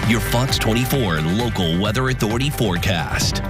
your Fox 24 local weather authority forecast.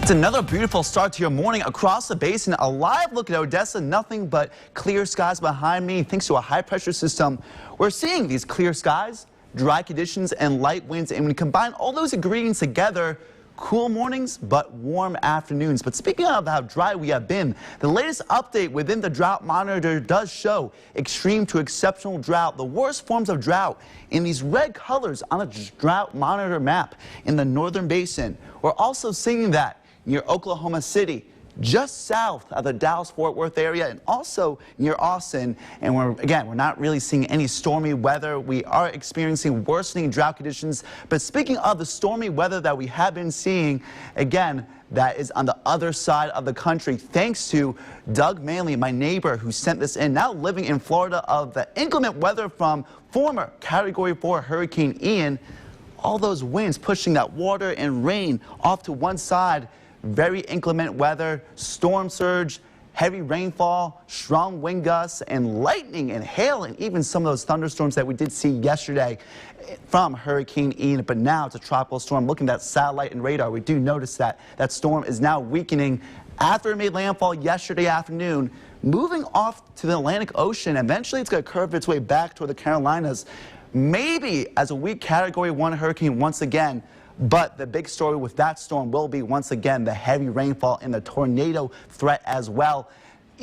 It's another beautiful start to your morning across the basin. A live look at Odessa, nothing but clear skies behind me. Thanks to a high pressure system, we're seeing these clear skies, dry conditions, and light winds. And when you combine all those ingredients together, cool mornings, but warm afternoons. But speaking of how dry we have been, the latest update within the drought monitor does show extreme to exceptional drought, the worst forms of drought in these red colors on the drought monitor map in the northern basin. We're also seeing that near Oklahoma City, just south of the Dallas-Fort Worth area, and also near Austin. And we're not really seeing any stormy weather. We are experiencing worsening drought conditions. But speaking of the stormy weather that we have been seeing, again, that is on the other side of the country, thanks to Doug Manley, my neighbor, who sent this in, now living in Florida, of the inclement weather from former Category 4 Hurricane Ian. All those winds pushing that water and rain off to one side. Very inclement weather, storm surge, heavy rainfall, strong wind gusts, and lightning and hail, and even some of those thunderstorms that we did see yesterday from Hurricane Ian. But now it's a tropical storm. Looking at satellite and radar, we do notice that that storm is now weakening after it made landfall yesterday afternoon, moving off to the Atlantic Ocean. Eventually, it's going to curve its way back toward the Carolinas, maybe as a weak Category 1 hurricane once again. But the big story with that storm will be, once again, the heavy rainfall and the tornado threat as well.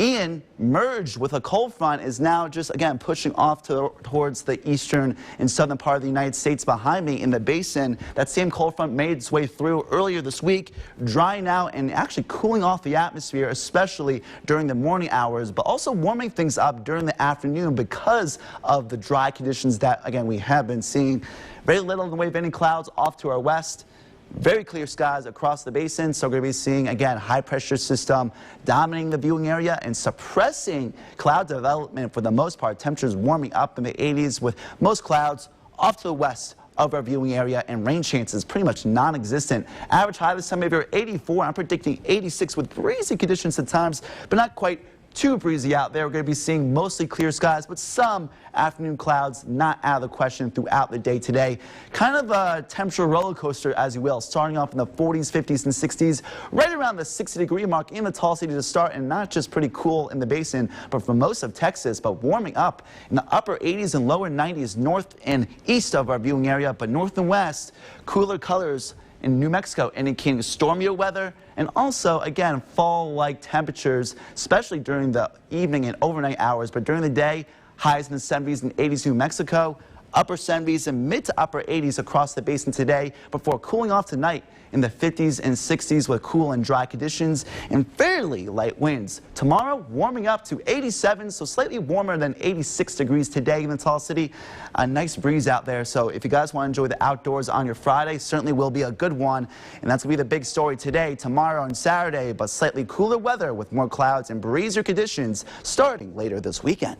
Ian, merged with a cold front, is now just, again, pushing off towards the eastern and southern part of the United States behind me in the basin. That same cold front made its way through earlier this week, drying out and actually cooling off the atmosphere, especially during the morning hours, but also warming things up during the afternoon because of the dry conditions that, again, we have been seeing. Very little in the way of any clouds off to our west. Very clear skies across the basin, so we're going to be seeing, again, high pressure system dominating the viewing area and suppressing cloud development for the most part. Temperatures warming up in the 80s with most clouds off to the west of our viewing area, and rain chances pretty much non-existent. Average high this time maybe 84. I'm predicting 86 with breezy conditions at times, but not quite too breezy out there. We're going to be seeing mostly clear skies, but some afternoon clouds not out of the question throughout the day today. Kind of a temperature roller coaster, as you will, starting off in the 40s, 50s, and 60s, right around the 60-degree mark in the Tall City to start, and not just pretty cool in the basin, but for most of Texas, but warming up in the upper 80s and lower 90s north and east of our viewing area, but north and west, cooler colors in New Mexico, indicating stormier weather and also, again, fall-like temperatures, especially during the evening and overnight hours. But during the day, highs in the 70s and 80s in New Mexico, upper 70s and mid to upper 80s across the basin today, before cooling off tonight in the 50s and 60s with cool and dry conditions and fairly light winds. Tomorrow, warming up to 87, so slightly warmer than 86 degrees today in the Tall City. A nice breeze out there, so if you guys want to enjoy the outdoors on your Friday, certainly will be a good one. And that's going to be the big story today, tomorrow, and Saturday, but slightly cooler weather with more clouds and breezier conditions starting later this weekend.